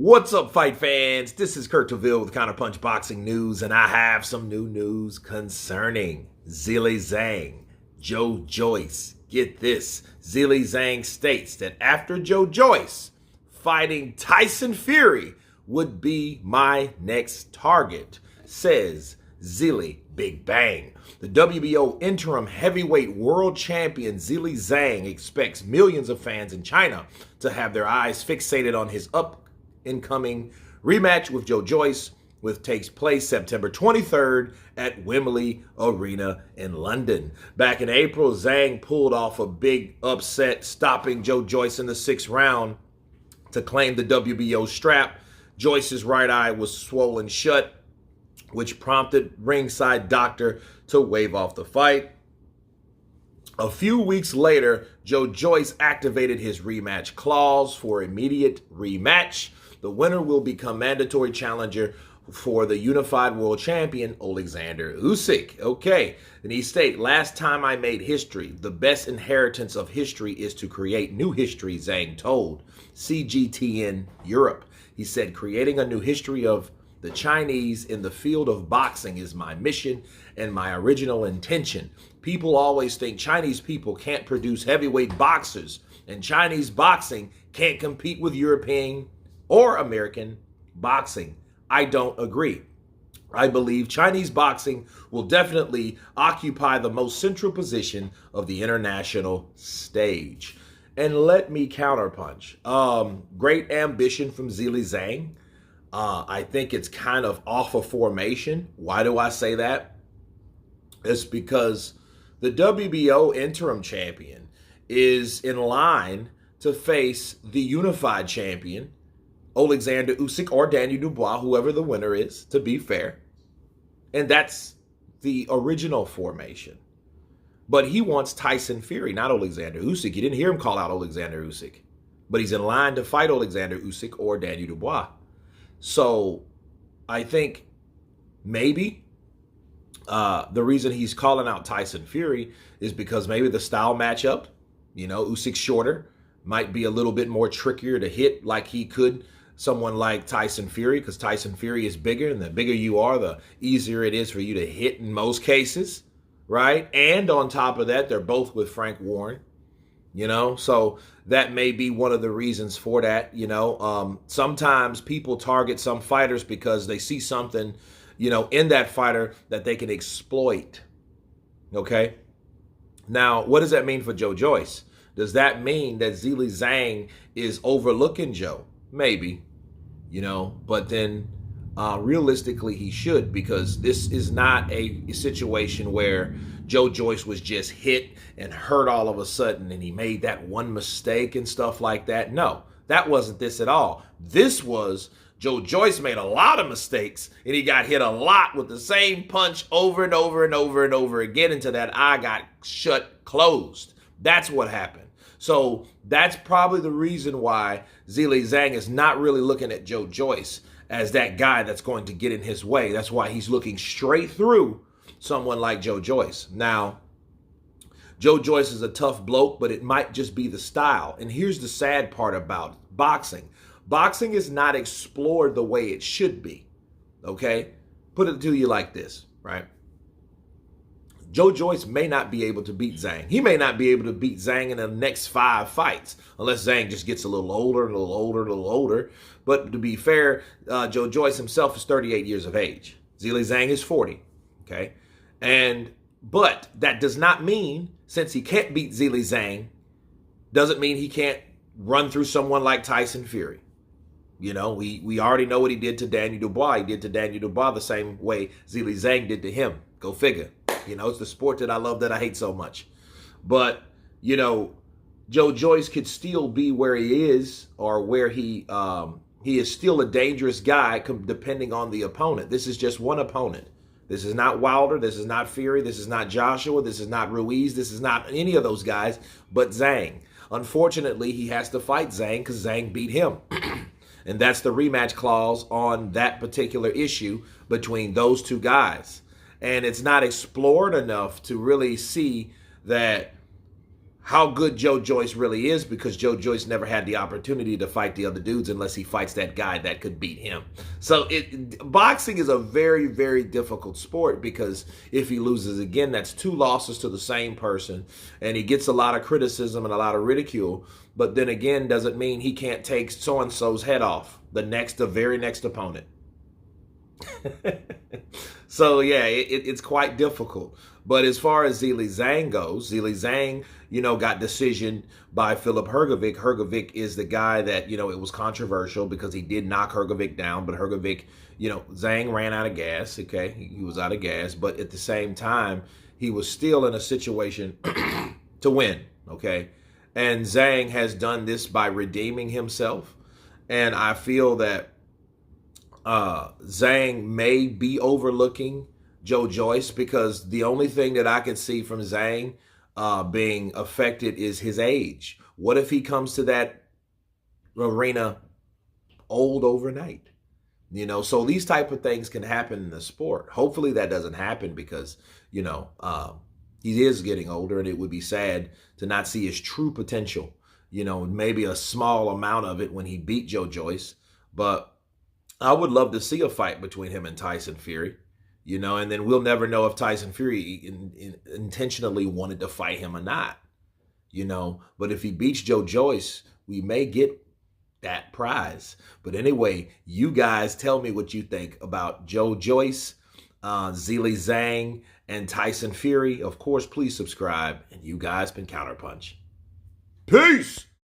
What's up, fight fans? This is Kurt Taville with Counterpunch Boxing News, and I have some new news concerning Zhilei Zhang, Joyce. Get this, Zhilei Zhang states that after Joyce, fighting Tyson Fury would be my next target, says Zhilei Big Bang. The WBO interim heavyweight world champion Zhilei Zhang expects millions of fans in China to have their eyes fixated on his incoming rematch with Joyce, which takes place September 23rd at Wembley Arena in London. Back in April, Zhang pulled off a big upset, stopping Joyce in the 6th round to claim the WBO strap. Joyce's right eye was swollen shut, which prompted ringside doctor to wave off the fight. A few weeks later, Joyce activated his rematch clause for immediate rematch. The winner will become mandatory challenger for the unified world champion, Alexander Usyk. Okay, and he stated, last time I made history, the best inheritance of history is to create new history, Zhang told CGTN Europe. He said, creating a new history of the Chinese in the field of boxing is my mission and my original intention. People always think Chinese people can't produce heavyweight boxers and Chinese boxing can't compete with European or American boxing. I don't agree. I believe Chinese boxing will definitely occupy the most central position of the international stage. And let me counterpunch. Great ambition from Zhilei Zhang. I think it's kind of off of formation. Why do I say that? It's because the WBO interim champion is in line to face the unified champion, Alexander Usyk or Daniel Dubois, whoever the winner is, to be fair. And that's the original formation. But he wants Tyson Fury, not Alexander Usyk. You didn't hear him call out Alexander Usyk. But he's in line to fight Alexander Usyk or Daniel Dubois. So I think maybe the reason he's calling out Tyson Fury is because maybe the style matchup, Usyk's shorter, might be a little bit more trickier to hit like he could someone like Tyson Fury, because Tyson Fury is bigger, and the bigger you are, the easier it is for you to hit in most cases, right? And on top of that, they're both with Frank Warren, so that may be one of the reasons for that. Sometimes people target some fighters because they see something, in that fighter that they can exploit. Okay. Now, what does that mean for Joyce? Does that mean that Zhilei Zhang is overlooking Joe? Maybe, but then realistically he should, because this is not a situation where Joyce was just hit and hurt all of a sudden and he made that one mistake and stuff like that. No, that wasn't this at all. This was Joyce made a lot of mistakes and he got hit a lot with the same punch over and over and over and over again until that eye got closed. That's what happened. So that's probably the reason why Zhilei Zhang is not really looking at Joyce as that guy that's going to get in his way. That's why he's looking straight through someone like Joyce. Now, Joyce is a tough bloke, but it might just be the style. And here's the sad part about boxing. Boxing is not explored the way it should be, okay? Put it to you like this, right? Joyce may not be able to beat Zhang. He may not be able to beat Zhang in the next 5 fights, unless Zhang just gets a little older, a little older, a little older. But to be fair, Joyce himself is 38 years of age. Zhilei Zhang is 40, okay? But that does not mean, since he can't beat Zhilei Zhang, doesn't mean he can't run through someone like Tyson Fury. We already know what he did to Daniel Dubois. He did to Daniel Dubois the same way Zhilei Zhang did to him. Go figure. It's the sport that I love that I hate so much. But, Joyce could still be where he is, or where he is still a dangerous guy depending on the opponent. This is just one opponent. This is not Wilder. This is not Fury. This is not Joshua. This is not Ruiz. This is not any of those guys, but Zhang. Unfortunately, he has to fight Zhang because Zhang beat him. And that's the rematch clause on that particular issue between those two guys. And it's not explored enough to really see that how good Joe Joyce really is, because Joe Joyce never had the opportunity to fight the other dudes unless he fights that guy that could beat him. So boxing is a very, very difficult sport, because if he loses again, that's 2 losses to the same person, and he gets a lot of criticism and a lot of ridicule. But then again, doesn't mean he can't take so-and-so's head off, the very next opponent. So yeah, it's quite difficult. But as far as Zhilei Zhang goes, Zhilei Zhang, got decision by Filip Hrgovic. Hrgovic is the guy that, it was controversial because he did knock Hrgovic down, but Hrgovic, Zhang ran out of gas, okay? He was out of gas, but at the same time, he was still in a situation to win, okay? And Zhang has done this by redeeming himself, and I feel that Zhang may be overlooking Joe Joyce, because the only thing that I can see from Zhang being affected is his age. What if he comes to that arena old overnight? So these type of things can happen in the sport. Hopefully that doesn't happen, because, he is getting older, and it would be sad to not see his true potential, maybe a small amount of it when he beat Joe Joyce. But I would love to see a fight between him and Tyson Fury, and then we'll never know if Tyson Fury intentionally wanted to fight him or not, But if he beats Joe Joyce, we may get that prize. But anyway, you guys tell me what you think about Joe Joyce, Zhilei Zhang, and Tyson Fury. Of course, please subscribe, and you guys been Counterpunch. Peace!